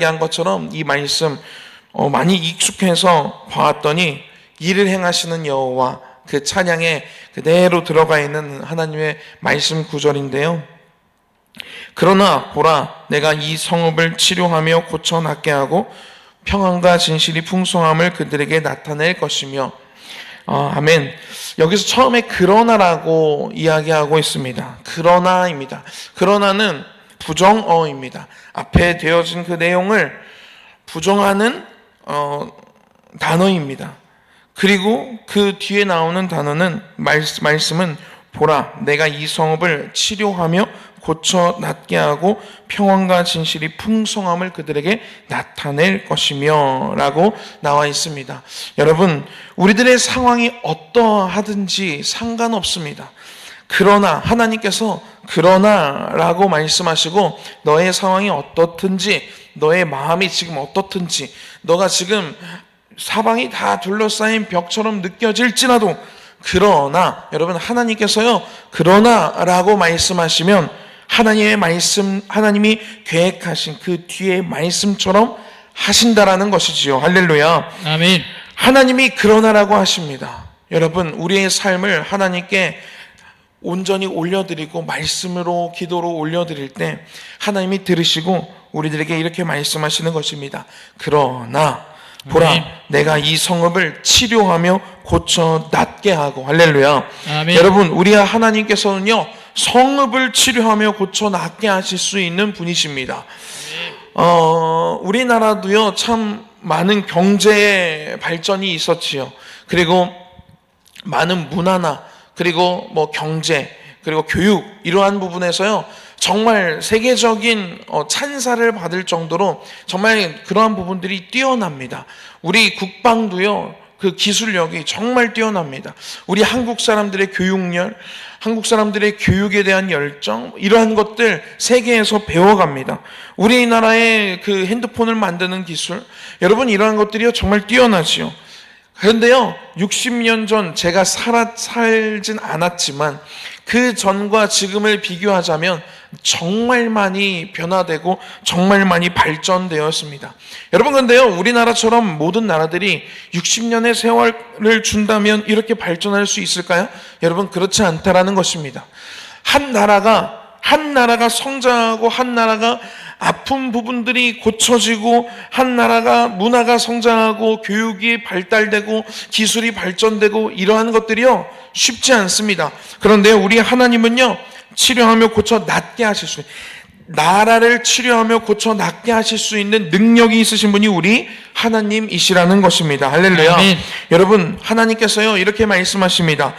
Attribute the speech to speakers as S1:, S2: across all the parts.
S1: 한 것처럼 이 말씀 많이 익숙해서 봐왔더니 일을 행하시는 여호와, 그 찬양에 그대로 들어가 있는 하나님의 말씀 구절인데요. 그러나 보라, 내가 이 성읍을 치료하며 고쳐 낫게 하고 평안과 진실이 풍성함을 그들에게 나타낼 것이며. 아멘. 여기서 처음에 그러나라고 이야기하고 있습니다. 그러나입니다. 그러나는 부정어입니다. 앞에 되어진 그 내용을 부정하는 단어입니다. 그리고 그 뒤에 나오는 단어는 말씀은 보라, 내가 이 성읍을 치료하며 고쳐 낫게 하고 평안과 진실이 풍성함을 그들에게 나타낼 것이며 라고 나와 있습니다. 여러분, 우리들의 상황이 어떠하든지 상관없습니다. 그러나 하나님께서 그러나라고 말씀하시고, 너의 상황이 어떻든지, 너의 마음이 지금 어떻든지, 너가 지금 사방이 다 둘러싸인 벽처럼 느껴질지라도, 그러나 여러분, 하나님께서요 그러나라고 말씀하시면 하나님의 말씀, 하나님이 계획하신 그 뒤에 말씀처럼 하신다라는 것이지요. 할렐루야.
S2: 아멘.
S1: 하나님이 그러나라고 하십니다. 여러분, 우리의 삶을 하나님께 온전히 올려드리고 말씀으로, 기도로 올려드릴 때 하나님이 들으시고 우리들에게 이렇게 말씀하시는 것입니다. 그러나 보라, 내가 이 성읍을 치료하며 고쳐 낫게 하고. 할렐루야.
S2: 아멘.
S1: 여러분, 우리 하나님께서는요 성읍을 치료하며 고쳐 낫게 하실 수 있는 분이십니다. 우리나라도요 참 많은 경제 발전이 있었지요. 그리고 많은 문화나, 그리고 경제, 그리고 교육, 이러한 부분에서요 정말 세계적인 찬사를 받을 정도로 정말 그러한 부분들이 뛰어납니다. 우리 국방도요 그 기술력이 정말 뛰어납니다. 우리 한국 사람들의 교육열, 한국 사람들의 교육에 대한 열정, 이러한 것들 세계에서 배워갑니다. 우리나라의 그 핸드폰을 만드는 기술, 여러분, 이러한 것들이요 정말 뛰어나지요. 그런데요 60년 전 제가 살진 않았지만 그 전과 지금을 비교하자면 정말 많이 변화되고 정말 많이 발전되었습니다. 여러분, 근데요 우리나라처럼 모든 나라들이 60년의 세월을 준다면 이렇게 발전할 수 있을까요? 여러분, 그렇지 않다라는 것입니다. 한 나라가 성장하고, 한 나라가 아픈 부분들이 고쳐지고, 한 나라가 문화가 성장하고, 교육이 발달되고, 기술이 발전되고, 이러한 것들이요 쉽지 않습니다. 그런데 우리 하나님은요 치료하며 고쳐 낫게 하실 수 있는, 나라를 치료하며 고쳐 낫게 하실 수 있는 능력이 있으신 분이 우리 하나님이시라는 것입니다. 할렐루야.
S2: 아멘.
S1: 여러분, 하나님께서요 이렇게 말씀하십니다.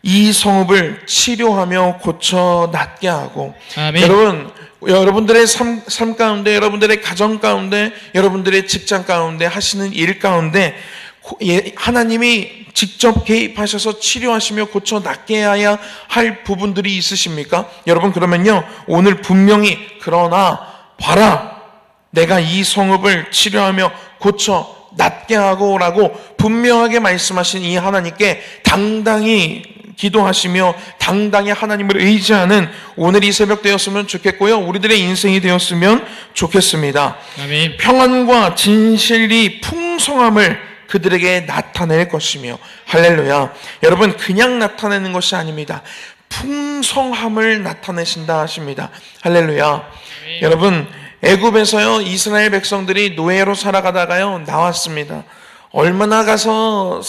S1: 이 성읍을 치료하며 고쳐 낫게 하고.
S2: 아멘.
S1: 여러분, 여러분들의 삶 가운데, 여러분들의 가정 가운데, 여러분들의 직장 가운데, 하시는 일 가운데 하나님이 직접 개입하셔서 치료하시며 고쳐 낫게 해야 할 부분들이 있으십니까? 여러분, 그러면요 오늘 분명히 그러나 봐라, 내가 이 성읍을 치료하며 고쳐 낫게 하고 라고 분명하게 말씀하신 이 하나님께 당당히 기도하시며 당당히 하나님을 의지하는 오늘 이 새벽 되었으면 좋겠고요, 우리들의 인생이 되었으면 좋겠습니다.
S2: 아멘.
S1: 평안과 진실이 풍성함을 그들에게 나타낼 것이며. 할렐루야. 여러분, 그냥 나타내는 것이 아닙니다. 풍성함을 나타내신다 하십니다. 할렐루야.
S2: 아멘.
S1: 여러분, 애굽에서요 이스라엘 백성들이 노예로 살아가다가요 나왔습니다. 얼마나 가서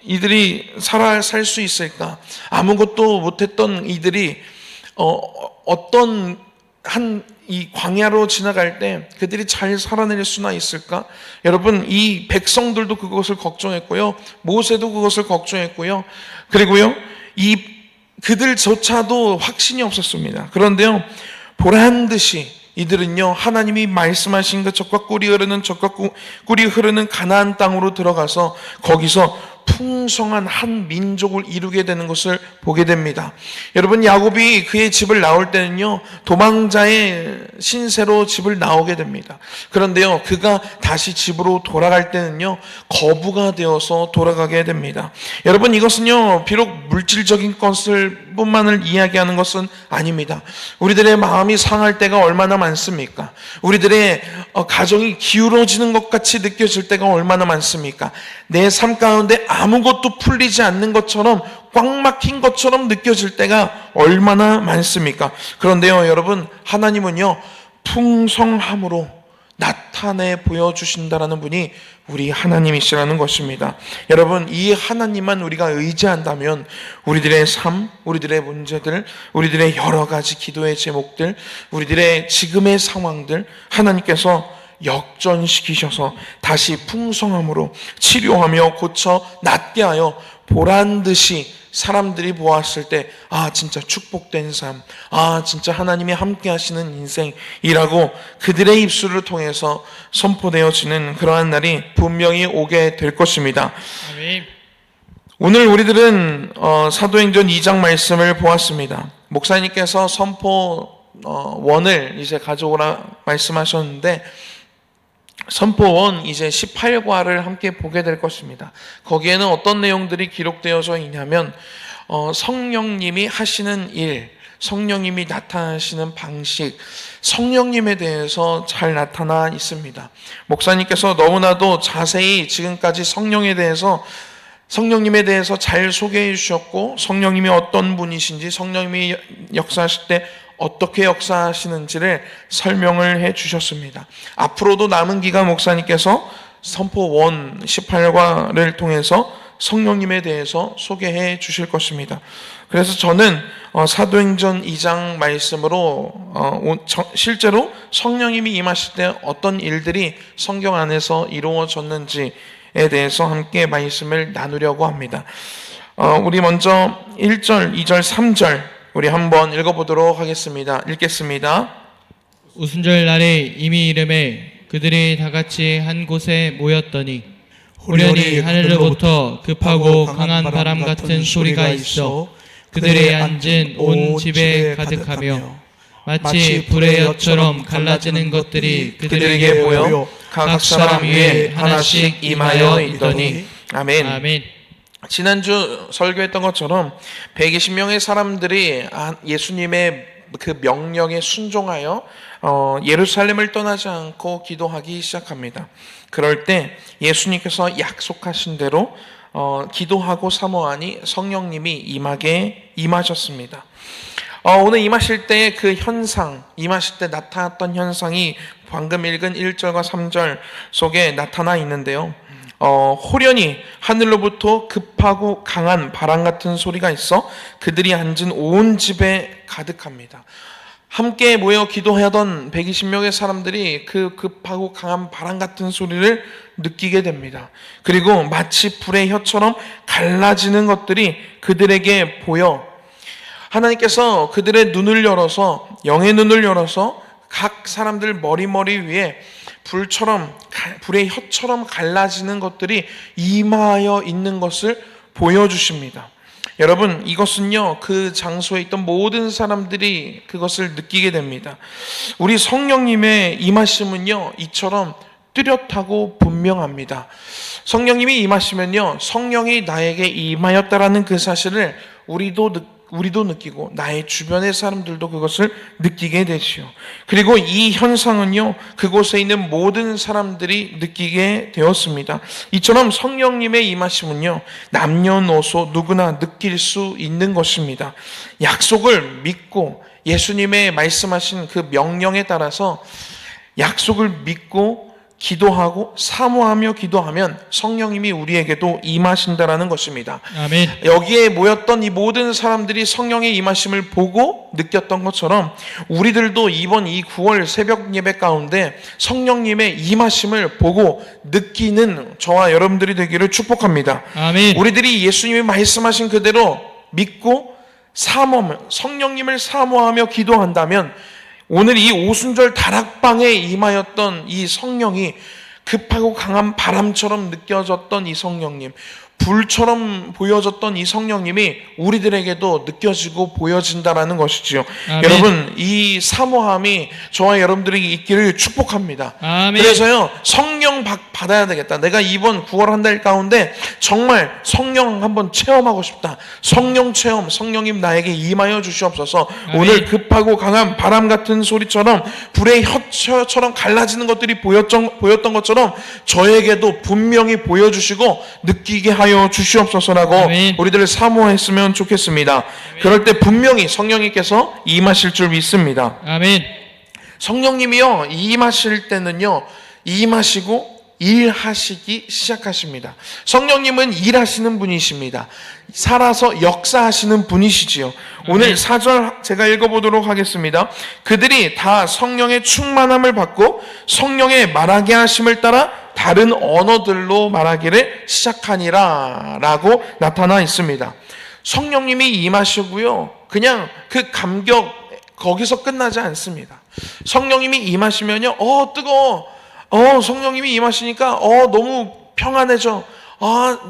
S1: 이들이 살 수 있을까? 아무것도 못했던 이들이 어떤 이 광야로 지나갈 때 그들이 잘 살아낼 수나 있을까? 여러분, 이 백성들도 그것을 걱정했고요, 모세도 그것을 걱정했고요, 그리고요 그들조차도 확신이 없었습니다. 그런데요 보란 듯이 이들은요 하나님이 말씀하신 그 젖과 꿀이 흐르는 가나안 땅으로 들어가서 거기서 풍성한 한 민족을 이루게 되는 것을 보게 됩니다. 여러분, 야곱이 그의 집을 나올 때는요, 도망자의 신세로 집을 나오게 됩니다. 그런데요, 그가 다시 집으로 돌아갈 때는요, 거부가 되어서 돌아가게 됩니다. 여러분, 이것은요, 비록 물질적인 것을 뿐만을 이야기하는 것은 아닙니다. 우리들의 마음이 상할 때가 얼마나 많습니까? 우리들의 가정이 기울어지는 것 같이 느껴질 때가 얼마나 많습니까? 내 삶 가운데 아무것도 풀리지 않는 것처럼, 꽉 막힌 것처럼 느껴질 때가 얼마나 많습니까? 그런데요, 여러분, 하나님은요, 풍성함으로 나타내 보여주신다라는 분이 우리 하나님이시라는 것입니다. 여러분, 이 하나님만 우리가 의지한다면 우리들의 삶, 우리들의 문제들, 우리들의 여러 가지 기도의 제목들, 우리들의 지금의 상황들 하나님께서 역전시키셔서 다시 풍성함으로 치료하며 고쳐 낫게 하여 보란듯이 사람들이 보았을 때, 아, 진짜 축복된 삶, 아, 진짜 하나님이 함께 하시는 인생이라고 그들의 입술을 통해서 선포되어지는 그러한 날이 분명히 오게 될 것입니다.
S2: 아멘.
S1: 오늘 우리들은 사도행전 2장 말씀을 보았습니다. 목사님께서 선포 원을 이제 가져오라 말씀하셨는데, 선포원 이제 18과를 함께 보게 될 것입니다. 거기에는 어떤 내용들이 기록되어져 있냐면 성령님이 하시는 일, 성령님이 나타나시는 방식, 성령님에 대해서 잘 나타나 있습니다. 목사님께서 너무나도 자세히 지금까지 성령님에 대해서 잘 소개해 주셨고, 성령님이 어떤 분이신지, 성령님이 역사하실 때 어떻게 역사하시는지를 설명을 해 주셨습니다. 앞으로도 남은 기간 목사님께서 선포 18과를 통해서 성령님에 대해서 소개해 주실 것입니다. 그래서 저는 사도행전 2장 말씀으로 실제로 성령님이 임하실 때 어떤 일들이 성경 안에서 이루어졌는지에 대해서 함께 말씀을 나누려고 합니다. 우리 먼저 1절, 2절, 3절 우리 한번 읽어보도록 하겠습니다. 읽겠습니다.
S2: 오순절 날에 이미 이름에 그들이 다 같이 한 곳에 모였더니 후련히 하늘로부터 급하고 강한 바람 같은 소리가 있어 그들이 앉은 온 집에 가득하며 마치 불의 엿처럼 갈라지는 것들이 그들에게 보여 각 사람 위에 하나씩 임하여 있더니.
S1: 아멘.
S2: 아멘.
S1: 지난주 설교했던 것처럼 120명의 사람들이 예수님의 그 명령에 순종하여 예루살렘을 떠나지 않고 기도하기 시작합니다. 그럴 때 예수님께서 약속하신 대로 기도하고 사모하니 성령님이 임하셨습니다. 오늘 임하실 때 그 현상, 임하실 때 나타났던 현상이 방금 읽은 1절과 3절 속에 나타나 있는데요. 호련히 하늘로부터 급하고 강한 바람 같은 소리가 있어 그들이 앉은 온 집에 가득합니다. 함께 모여 기도하던 120명의 사람들이 그 급하고 강한 바람 같은 소리를 느끼게 됩니다. 그리고 마치 불의 혀처럼 갈라지는 것들이 그들에게 보여 하나님께서 그들의 눈을 열어서, 영의 눈을 열어서 각 사람들 머리 위에 불의 혀처럼 갈라지는 것들이 임하여 있는 것을 보여주십니다. 여러분, 이것은요, 그 장소에 있던 모든 사람들이 그것을 느끼게 됩니다. 우리 성령님의 임하심은요, 이처럼 뚜렷하고 분명합니다. 성령님이 임하시면요, 성령이 나에게 임하였다라는 그 사실을 우리도 느끼고 나의 주변의 사람들도 그것을 느끼게 되지요. 그리고 이 현상은요, 그곳에 있는 모든 사람들이 느끼게 되었습니다. 이처럼 성령님의 임하심은요, 남녀노소 누구나 느낄 수 있는 것입니다. 약속을 믿고 예수님의 말씀하신 그 명령에 따라서 약속을 믿고 기도하고 사모하며 기도하면 성령님이 우리에게도 임하신다라는 것입니다.
S2: 아멘.
S1: 여기에 모였던 이 모든 사람들이 성령의 임하심을 보고 느꼈던 것처럼 우리들도 이번 이 9월 새벽 예배 가운데 성령님의 임하심을 보고 느끼는 저와 여러분들이 되기를 축복합니다.
S2: 아멘.
S1: 우리들이 예수님이 말씀하신 그대로 믿고 성령님을 사모하며 기도한다면 오늘 이 오순절 다락방에 임하였던 이 성령이 급하고 강한 바람처럼 느껴졌던 이 성령님, 불처럼 보여졌던 이 성령님이 우리들에게도 느껴지고 보여진다라는 것이지요.
S2: 아멘.
S1: 여러분, 이 사모함이 저와 여러분들에게 있기를 축복합니다.
S2: 아멘.
S1: 그래서요, 성령 받아야 되겠다. 내가 이번 9월 한 달 가운데 정말 성령 한번 체험하고 싶다. 성령 체험, 성령님 나에게 임하여 주시옵소서.
S2: 아멘.
S1: 오늘 급하고 강한 바람 같은 소리처럼 불의 혀처럼 갈라지는 것들이 보였던 것처럼 저에게도 분명히 보여주시고 느끼게 하여 주시옵소서라고
S2: 아멘.
S1: 우리들 사모했으면 좋겠습니다. 그럴 때 분명히 성령님께서 임하실 줄 믿습니다.
S2: 아멘.
S1: 성령님이요, 임하실 때는요, 임하시고 일하시기 시작하십니다. 성령님은 일하시는 분이십니다. 살아서 역사하시는 분이시지요. 오늘 4절 제가 읽어보도록 하겠습니다. 그들이 다 성령의 충만함을 받고 성령의 말하게 하심을 따라 다른 언어들로 말하기를 시작하니라 라고 나타나 있습니다. 성령님이 임하시고요, 그냥 그 감격 거기서 끝나지 않습니다. 성령님이 임하시면요, 뜨거워. 성령님이 임하시니까 너무 평안해져.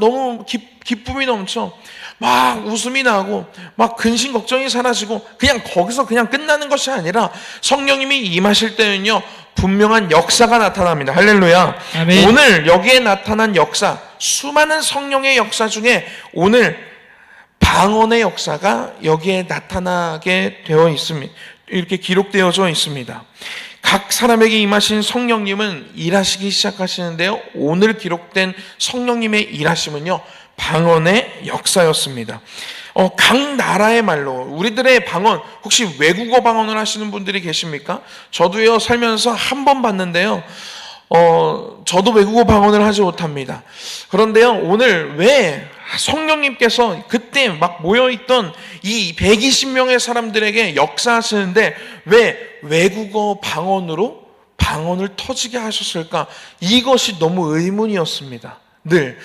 S1: 너무 기쁨이 넘쳐. 막 웃음이 나고 막 근심 걱정이 사라지고 그냥 거기서 그냥 끝나는 것이 아니라 성령님이 임하실 때는요, 분명한 역사가 나타납니다. 할렐루야.
S2: 아멘.
S1: 오늘 여기에 나타난 역사, 수많은 성령의 역사 중에 오늘 방언의 역사가 여기에 나타나게 되어 있습니다. 이렇게 기록되어져 있습니다. 각 사람에게 임하신 성령님은 일하시기 시작하시는데요, 오늘 기록된 성령님의 일하심은요, 방언의 역사였습니다. 각 나라의 말로, 우리들의 방언, 혹시 외국어 방언을 하시는 분들이 계십니까? 저도요, 살면서 한 번 봤는데요, 저도 외국어 방언을 하지 못합니다. 그런데요, 오늘 왜 성령님께서 그때 막 모여있던 이 120명의 사람들에게 역사하시는데 왜 외국어 방언으로 방언을 터지게 하셨을까? 이것이 너무 의문이었습니다. 늘.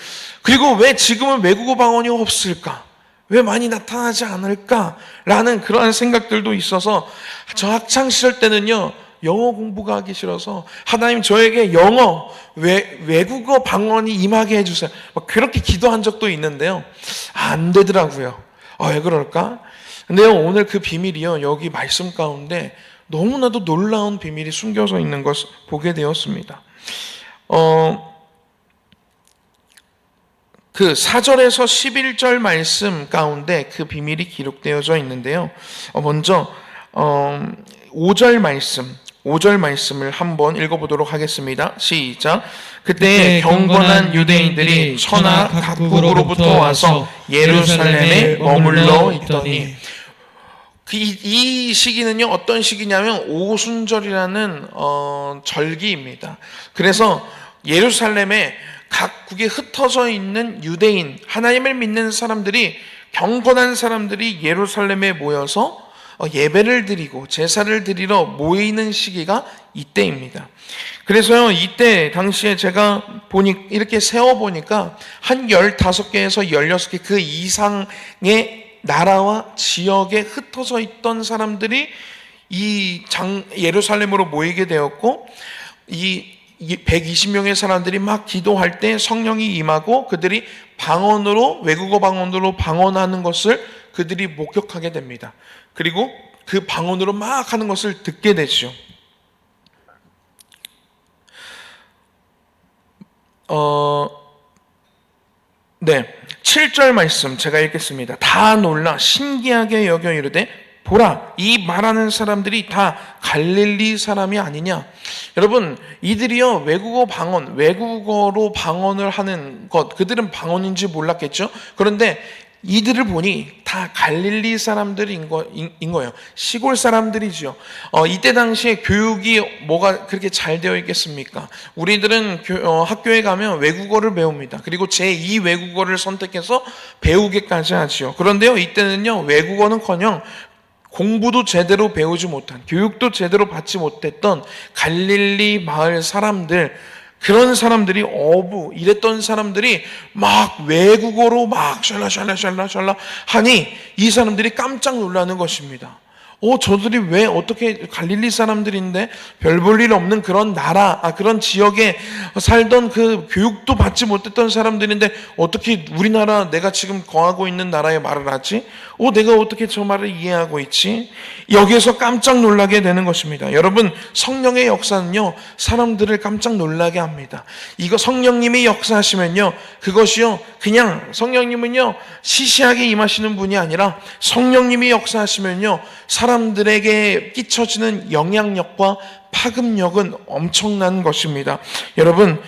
S1: 그리고 왜 지금은 외국어 방언이 없을까? 왜 많이 나타나지 않을까? 라는 그러한 생각들도 있어서 저 학창시절 때는요, 영어 공부가 하기 싫어서 하나님 저에게 영어, 외국어 방언이 임하게 해주세요. 막 그렇게 기도한 적도 있는데요, 안 되더라고요. 왜 그럴까? 근데요, 오늘 그 비밀이요, 여기 말씀 가운데 너무나도 놀라운 비밀이 숨겨져 있는 것을 보게 되었습니다. 그 4절에서 11절 말씀 가운데 그 비밀이 기록되어져 있는데요. 먼저 5절 말씀을 한번 읽어보도록 하겠습니다. 시작. 그때 경건한 유대인들이 천하 각국으로부터 와서 예루살렘에 머물러 있더니, 이 시기는요, 어떤 시기냐면 오순절이라는 절기입니다. 그래서 예루살렘에 각국에 흩어져 있는 유대인, 하나님을 믿는 사람들이, 경건한 사람들이 예루살렘에 모여서 예배를 드리고 제사를 드리러 모이는 시기가 이때입니다. 그래서요, 이때 당시에 제가 이렇게 세어보니까 한 15개에서 16개 그 이상의 나라와 지역에 흩어져 있던 사람들이 예루살렘으로 모이게 되었고, 이 120명의 사람들이 막 기도할 때 성령이 임하고 그들이 외국어 방언으로 방언하는 것을 그들이 목격하게 됩니다. 그리고 그 방언으로 막 하는 것을 듣게 되죠. 네, 7절 말씀 제가 읽겠습니다. 다 놀라 신기하게 여겨 이르되 보라, 이 말하는 사람들이 다 갈릴리 사람이 아니냐. 여러분, 이들이요, 외국어로 방언을 하는 것, 그들은 방언인지 몰랐겠죠. 그런데 이들을 보니 다 갈릴리 사람들인 거예요. 시골 사람들이죠. 이때 당시에 교육이 뭐가 그렇게 잘 되어 있겠습니까? 우리들은 학교에 가면 외국어를 배웁니다. 그리고 제2 외국어를 선택해서 배우기까지 하지요. 그런데요, 이때는요, 외국어는커녕 공부도 제대로 배우지 못한, 교육도 제대로 받지 못했던 갈릴리 마을 사람들, 그런 사람들이 이랬던 사람들이 막 외국어로 막 샬라샬라 하니 이 사람들이 깜짝 놀라는 것입니다. 저들이 왜 어떻게 갈릴리 사람들인데 별 볼 일 없는 그런 나라, 그런 지역에 살던 그 교육도 받지 못했던 사람들인데 어떻게 우리나라 내가 지금 거하고 있는 나라의 말을 하지? 내가 어떻게 저 말을 이해하고 있지? 여기에서 깜짝 놀라게 되는 것입니다. 여러분, 성령의 역사는요, 사람들을 깜짝 놀라게 합니다. 이거 성령님이 역사하시면요, 그것이요, 그냥 성령님은요, 시시하게 임하시는 분이 아니라 성령님이 역사하시면요, 사람들에게 끼쳐지는 영향력과 파급력은 엄청난 것입니다. 여러분,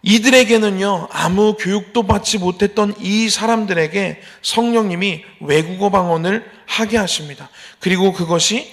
S1: 이들에게는요, 아무 교육도 받지 못했던 이 사람들에게 성령님이 외국어 방언을 하게 하십니다. 그리고 그것이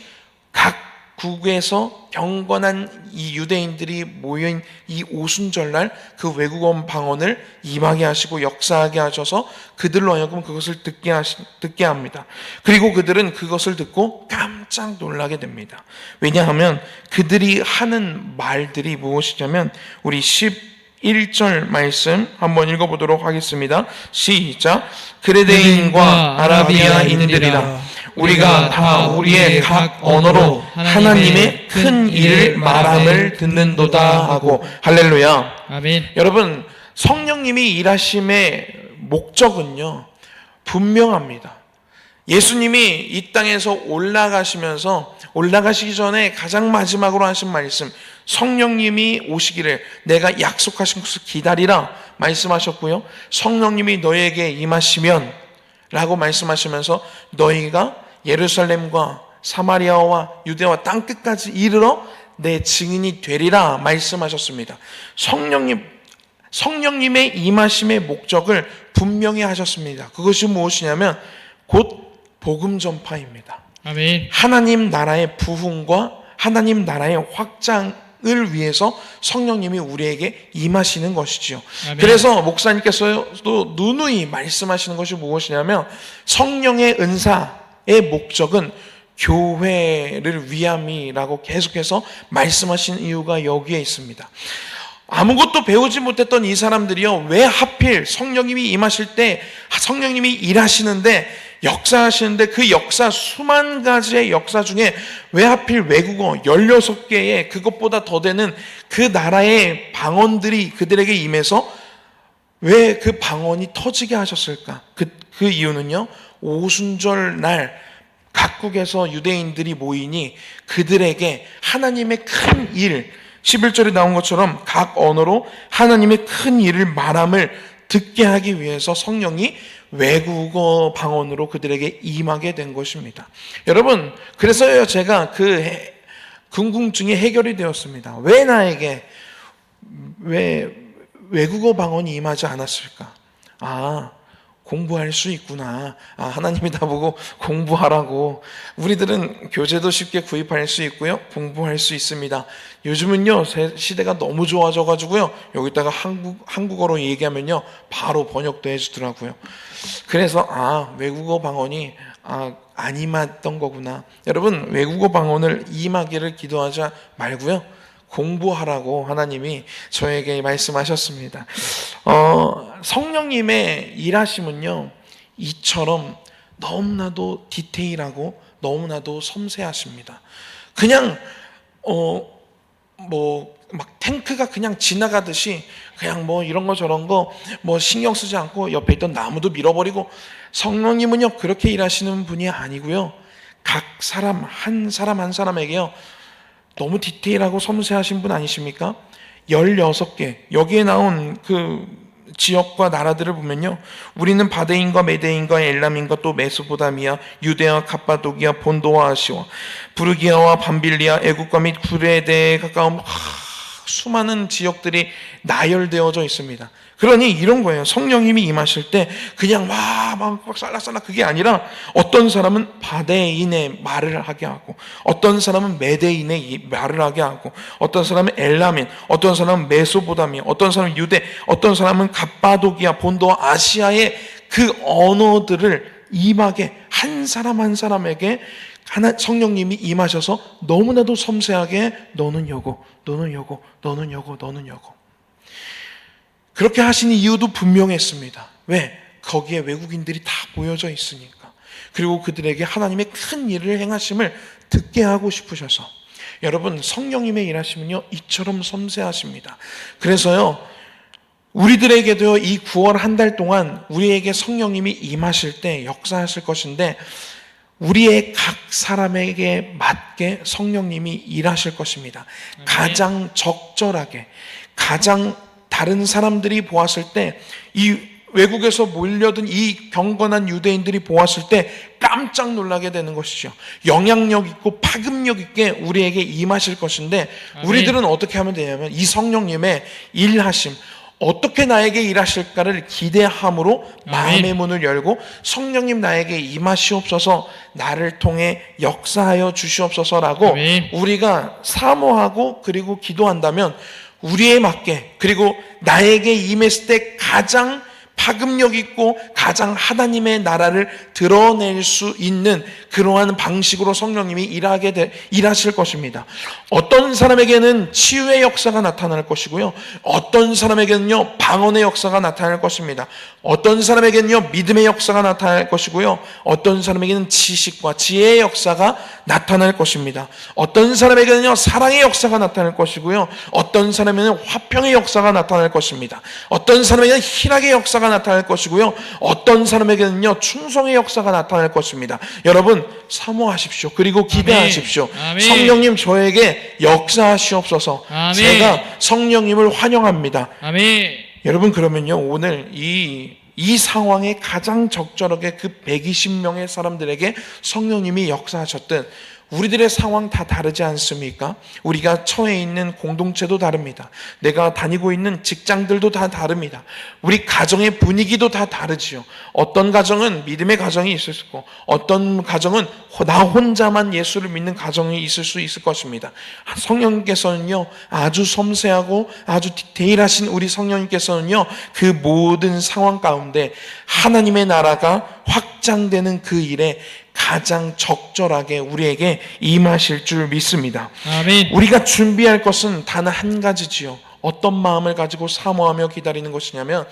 S1: 각 국에서 경건한 이 유대인들이 모인 이 오순절날 그 외국어 방언을 임하게 하시고 역사하게 하셔서 그들로 하여금 그것을 듣게 합니다. 그리고 그들은 그것을 듣고 깜짝 놀라게 됩니다. 왜냐하면 그들이 하는 말들이 무엇이냐면, 우리 11절 말씀 한번 읽어보도록 하겠습니다. 시작. 그레데인과 아라비아인들이라 우리가 다 우리의 각 언어로 하나님의 큰 일을 말함을 듣는도다 하고. 할렐루야.
S2: 아멘.
S1: 여러분, 성령님이 일하심의 목적은요, 분명합니다. 예수님이 이 땅에서 올라가시기 전에 가장 마지막으로 하신 말씀, 성령님이 오시기를 내가 약속하신 것을 기다리라 말씀하셨고요, 성령님이 너에게 임하시면 라고 말씀하시면서 너희가 예루살렘과 사마리아와 유대와 땅끝까지 이르러 내 증인이 되리라 말씀하셨습니다. 성령님의 임하심의 목적을 분명히 하셨습니다. 그것이 무엇이냐면 곧 복음 전파입니다.
S2: 아멘.
S1: 하나님 나라의 부흥과 하나님 나라의 확장을 위해서 성령님이 우리에게 임하시는 것이지요.
S2: 아멘.
S1: 그래서 목사님께서도 누누이 말씀하시는 것이 무엇이냐면, 성령의 은사의 목적은 교회를 위함이라고 계속해서 말씀하신 이유가 여기에 있습니다. 아무것도 배우지 못했던 이 사람들이요, 왜 하필 성령님이 임하실 때, 성령님이 일하시는데, 역사하시는데, 그 역사, 수만 가지의 역사 중에 왜 하필 외국어 16개의 그것보다 더 되는 그 나라의 방언들이 그들에게 임해서 왜 그 방언이 터지게 하셨을까? 그 이유는요, 오순절 날 각국에서 유대인들이 모이니 그들에게 하나님의 큰 일, 11절에 나온 것처럼 각 언어로 하나님의 큰 일을 말함을 듣게 하기 위해서 성령이 외국어 방언으로 그들에게 임하게 된 것입니다. 여러분, 그래서요, 제가 그 궁금증이 해결이 되었습니다. 왜 나에게 외국어 방언이 임하지 않았을까? 공부할 수 있구나. 하나님이 나보고 공부하라고. 우리들은 교재도 쉽게 구입할 수 있고요, 공부할 수 있습니다. 요즘은요, 시대가 너무 좋아져가지고요, 여기다가 한국어로 얘기하면요, 바로 번역도 해주더라고요. 그래서 외국어 방언이 안 임했던 거구나. 여러분, 외국어 방언을 임하기를 기도하지 말고요, 공부하라고 하나님이 저에게 말씀하셨습니다. 성령님의 일하심은요, 이처럼 너무나도 디테일하고 너무나도 섬세하십니다. 그냥 막 탱크가 그냥 지나가듯이 그냥 이런 거 저런 거 신경 쓰지 않고 옆에 있던 나무도 밀어버리고, 성령님은요 그렇게 일하시는 분이 아니고요, 각 사람 한 사람에게요 너무 디테일하고 섬세하신 분 아니십니까? 16개, 여기에 나온 그 지역과 나라들을 보면요, 우리는 바데인과 메데인과 엘람인과 또 메소포타미아, 유대와 갑바도기아, 본도와 아시와, 부르기아와 밤빌리아, 애국과 및 구레데에 가까운 수많은 지역들이 나열되어져 있습니다. 그러니 이런 거예요. 성령님이 임하실 때 그냥 막 살락살락 그게 아니라, 어떤 사람은 바데인의 말을 하게 하고, 어떤 사람은 메데인의 말을 하게 하고, 어떤 사람은 엘라민, 어떤 사람은 메소포타미아, 어떤 사람은 유대, 어떤 사람은 갑바도기아, 본도와 아시아의 그 언어들을 임하게 한 사람 한 사람에게 성령님이 임하셔서 너무나도 섬세하게 너는 요거, 너는 요거, 너는 요거, 너는 요거. 그렇게 하신 이유도 분명했습니다. 왜? 거기에 외국인들이 다 모여져 있으니까. 그리고 그들에게 하나님의 큰 일을 행하심을 듣게 하고 싶으셔서. 여러분, 성령님의 일하심은요 이처럼 섬세하십니다. 그래서요 우리들에게도 이 9월 한 달 동안 우리에게 성령님이 임하실 때 역사하실 것인데, 우리의 각 사람에게 맞게 성령님이 일하실 것입니다. 가장 적절하게, 가장 다른 사람들이 보았을 때, 이 외국에서 몰려든 이 경건한 유대인들이 보았을 때 깜짝 놀라게 되는 것이죠. 영향력 있고 파급력 있게 우리에게 임하실 것인데, 우리들은 어떻게 하면 되냐면 이 성령님의 일하심, 어떻게 나에게 일하실까를 기대함으로 마음의 문을 열고, 성령님 나에게 임하시옵소서, 나를 통해 역사하여 주시옵소서라고
S2: 아멘.
S1: 우리가 사모하고 그리고 기도한다면, 우리에 맞게, 그리고 나에게 임했을 때 가장 파급력 있고 가장 하나님의 나라를 드러낼 수 있는 그러한 방식으로 성령님이 일하실 것입니다. 어떤 사람에게는 치유의 역사가 나타날 것이고요, 어떤 사람에게는요 방언의 역사가 나타날 것입니다. 어떤 사람에게는요 믿음의 역사가 나타날 것이고요, 어떤 사람에게는 지식과 지혜의 역사가 나타날 것입니다. 어떤 사람에게는요 사랑의 역사가 나타날 것이고요, 어떤 사람에게는 화평의 역사가 나타날 것입니다. 어떤 사람에게는 희락의 역사가 나타날 것이고요, 어떤 사람에게는요 충성의 역사가 나타날 것입니다. 여러분, 사모하십시오. 그리고 기대하십시오.
S2: 아멘.
S1: 성령님 저에게 역사하시옵소서.
S2: 아멘.
S1: 제가 성령님을 환영합니다.
S2: 아멘.
S1: 여러분, 그러면요 오늘 이 상황에 가장 적절하게 그 120명의 사람들에게 성령님이 역사하셨던, 우리들의 상황 다 다르지 않습니까? 우리가 처해 있는 공동체도 다릅니다. 내가 다니고 있는 직장들도 다 다릅니다. 우리 가정의 분위기도 다 다르지요. 어떤 가정은 믿음의 가정이 있을 수 있고, 어떤 가정은 나 혼자만 예수를 믿는 가정이 있을 수 있을 것입니다. 성령님께서는요 아주 섬세하고 아주 디테일하신 우리 성령님께서는요 그 모든 상황 가운데 하나님의 나라가 확장되는 그 일에 가장 적절하게 우리에게 임하실 줄 믿습니다.
S2: 아멘.
S1: 우리가 준비할 것은 단 한 가지지요. 어떤 마음을 가지고 사모하며 기다리는 것이냐면,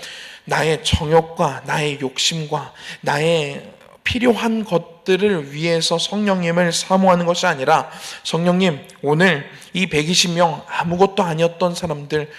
S1: 나의 정욕과 나의 욕심과 나의 필요한 것들을 위해서 성령님을 사모하는 것이 아니라, 성령님 오늘 이 120명 아무것도 아니었던 사람들,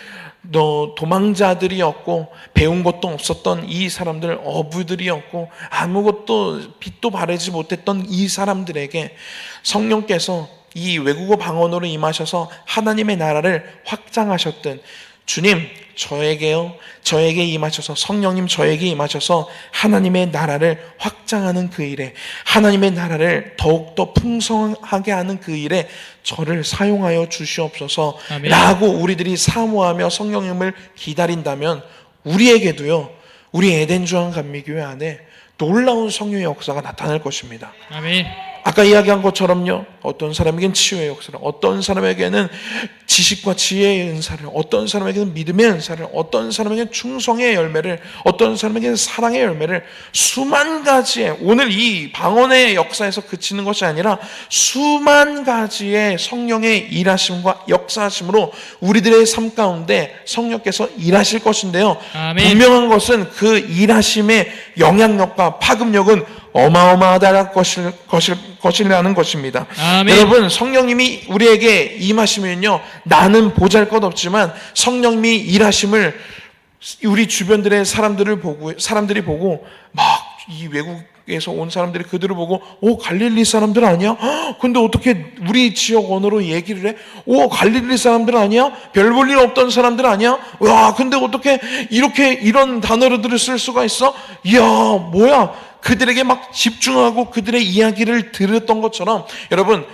S1: 도망자들이었고 배운 것도 없었던 이 사람들, 어부들이었고 아무것도 빛도 바라지 못했던 이 사람들에게 성령께서 이 외국어 방언으로 임하셔서 하나님의 나라를 확장하셨던 주님, 저에게 임하셔서, 성령님 저에게 임하셔서 하나님의 나라를 확장하는 그 일에, 하나님의 나라를 더욱더 풍성하게 하는 그 일에 저를 사용하여 주시옵소서.
S2: 아멘.
S1: 라고 우리들이 사모하며 성령님을 기다린다면, 우리에게도요 우리 에덴 주한감리교회 안에 놀라운 성령의 역사가 나타날 것입니다.
S2: 아멘.
S1: 아까 이야기한 것처럼요, 어떤 사람에게는 치유의 역사를, 어떤 사람에게는 지식과 지혜의 은사를, 어떤 사람에게는 믿음의 은사를, 어떤 사람에게는 충성의 열매를, 어떤 사람에게는 사랑의 열매를, 수만 가지의, 오늘 이 방언의 역사에서 그치는 것이 아니라 수만 가지의 성령의 일하심과 역사하심으로 우리들의 삶 가운데 성령께서 일하실 것인데요,
S2: 아멘.
S1: 분명한 것은 그 일하심의 영향력과 파급력은 어마어마하다는 것이라는 것입니다.
S2: 아멘.
S1: 여러분, 성령님이 우리에게 임하시면요, 나는 보잘것없지만 성령님이 일하심을 우리 주변들의 사람들이 보고 막 이 외국에서 온 사람들이 그들을 보고, 오, 갈릴리 사람들 아니야? 근데 어떻게 우리 지역 언어로 얘기를 해? 오, 갈릴리 사람들 아니야? 별 볼 일 없던 사람들 아니야? 와, 근데 어떻게 이런 단어들을 쓸 수가 있어? 이야, 뭐야? 그들에게 막 집중하고 그들의 이야기를 들었던 것처럼, 여러분,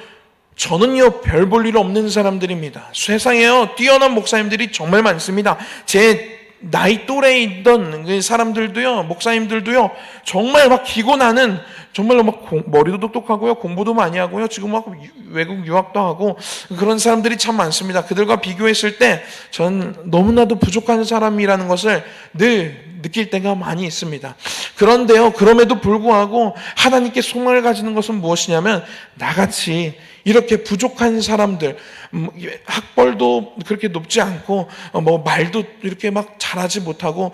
S1: 저는요 별 볼 일 없는 사람들입니다. 세상에요 뛰어난 목사님들이 정말 많습니다. 제 나이 또래에 있던 그 사람들도요, 목사님들도요, 정말 막 기고 나는, 정말로 막 머리도 똑똑하고요, 공부도 많이 하고요, 지금 막 외국 유학도 하고 그런 사람들이 참 많습니다. 그들과 비교했을 때 전 너무나도 부족한 사람이라는 것을 늘 느낄 때가 많이 있습니다. 그런데요, 그럼에도 불구하고 하나님께 소망을 가지는 것은 무엇이냐면, 나같이 이렇게 부족한 사람들, 학벌도 그렇게 높지 않고 말도 이렇게 막 잘하지 못하고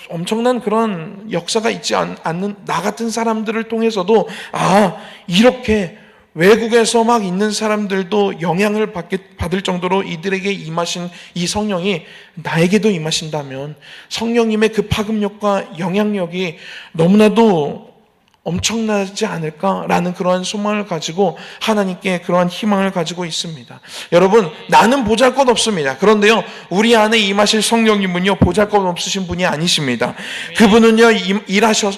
S1: 엄청난 그런 역사가 있지 않는 나 같은 사람들을 통해서도, 이렇게 외국에서 막 있는 사람들도 영향을 받을 정도로 이들에게 임하신 이 성령이 나에게도 임하신다면 성령님의 그 파급력과 영향력이 너무나도 엄청나지 않을까라는 그러한 소망을 가지고 하나님께 그러한 희망을 가지고 있습니다. 여러분, 나는 보잘것없습니다. 그런데요, 우리 안에 임하실 성령님은요, 보잘것없으신 분이 아니십니다. 그분은요,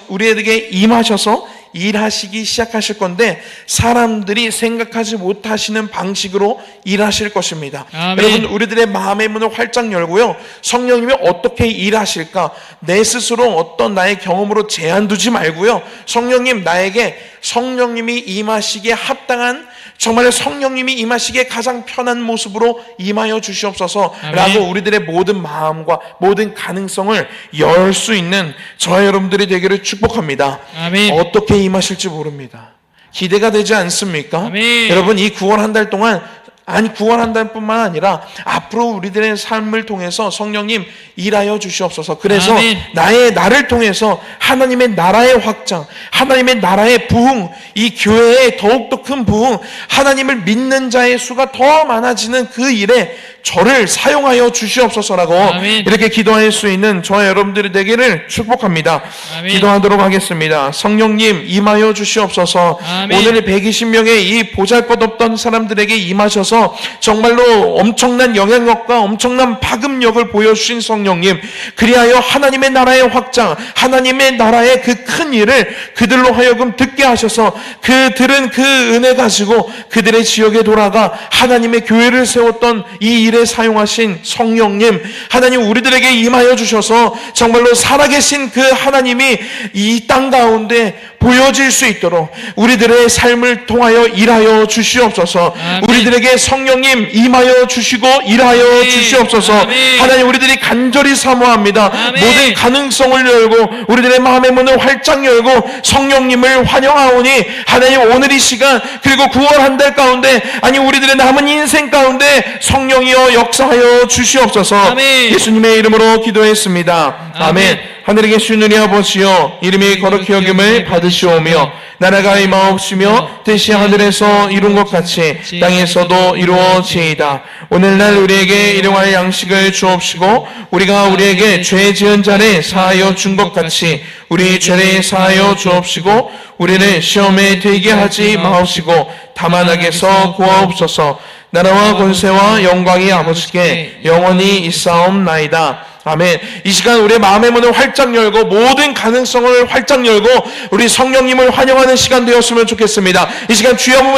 S1: 우리에게 임하셔서 일하시기 시작하실 건데 사람들이 생각하지 못하시는 방식으로 일하실 것입니다.
S2: 아멘.
S1: 여러분, 우리들의 마음의 문을 활짝 열고요, 성령님이 어떻게 일하실까 내 스스로 어떤 나의 경험으로 제한 두지 말고요, 성령님, 나에게 성령님이 임하시기에 합당한, 정말 성령님이 임하시기에 가장 편한 모습으로 임하여 주시옵소서 라고 우리들의 모든 마음과 모든 가능성을 열 수 있는 저와 여러분들이 되기를 축복합니다.
S2: 아멘.
S1: 어떻게 임하실지 모릅니다. 기대가 되지 않습니까?
S2: 아멘.
S1: 여러분, 이 9월 한 달 동안, 아니 9월 한 달뿐만 아니라 앞으로 우리들의 삶을 통해서 성령님 일하여 주시옵소서. 그래서
S2: 아멘.
S1: 나를 통해서 하나님의 나라의 확장, 하나님의 나라의 부흥, 이 교회의 더욱더 큰 부흥, 하나님을 믿는 자의 수가 더 많아지는 그 일에 저를 사용하여 주시옵소서라고
S2: 아멘.
S1: 이렇게 기도할 수 있는 저와 여러분들이 되기를 축복합니다.
S2: 아멘.
S1: 기도하도록 하겠습니다. 성령님 임하여 주시옵소서.
S2: 아멘.
S1: 오늘 120명의 이 보잘것없던 사람들에게 임하셔서 정말로 엄청난 영향력과 엄청난 파급력을 보여주신 성령님, 그리하여 하나님의 나라의 확장, 하나님의 나라의 그 큰 일을 그들로 하여금 듣게 하셔서 그들은 그 은혜 가지고 그들의 지역에 돌아가 하나님의 교회를 세웠던 이 일에 사용하신 성령님, 하나님 우리들에게 임하여 주셔서 정말로 살아계신 그 하나님이 이 땅 가운데 보여질 수 있도록 우리들의 삶을 통하여 일하여 주시옵소서.
S2: 아멘.
S1: 우리들에게 성령님 임하여 주시고 일하여
S2: 아멘.
S1: 주시옵소서.
S2: 아멘.
S1: 하나님, 우리들이 간절히 사모합니다.
S2: 아멘.
S1: 모든 가능성을 열고 우리들의 마음의 문을 활짝 열고 성령님을 환영하오니 하나님, 오늘 이 시간 그리고 9월 한 달 가운데, 아니 우리들의 남은 인생 가운데 성령이여 역사하여 주시옵소서.
S2: 아멘.
S1: 예수님의 이름으로 기도했습니다. 아멘.
S2: 아멘.
S1: 하늘에 계신 우리 아버지여, 이름이 거룩히 여김을 받으시오며 나라가 임하옵시며 뜻이 하늘에서 이룬 것 같이 땅에서도 이루어지이다. 오늘날 우리에게 일용할 양식을 주옵시고 우리가 우리에게 죄 지은 자를 사하여 준 것 같이 우리 죄를 사하여 주옵시고 우리를 시험에 들게 하지 마옵시고 다만 악에서 구하옵소서. 나라와 권세와 영광이 아버지께 영원히 있사옵나이다. 아멘. 이 시간 우리의 마음의 문을 활짝 열고 모든 가능성을 활짝 열고 우리 성령님을 환영하는 시간 되었으면 좋겠습니다. 이 시간 주여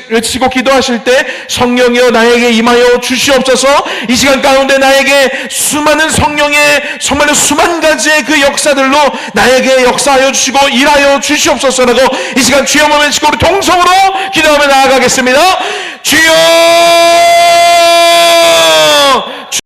S1: 외치고 기도하실 때 성령이여 나에게 임하여 주시옵소서. 이 시간 가운데 나에게 수많은 성령의 정말로 수만 가지의 그 역사들로 나에게 역사하여 주시고 일하여 주시옵소서라고 이 시간 주여 외치고 우리 동성으로 기도하며 나아가겠습니다. 주여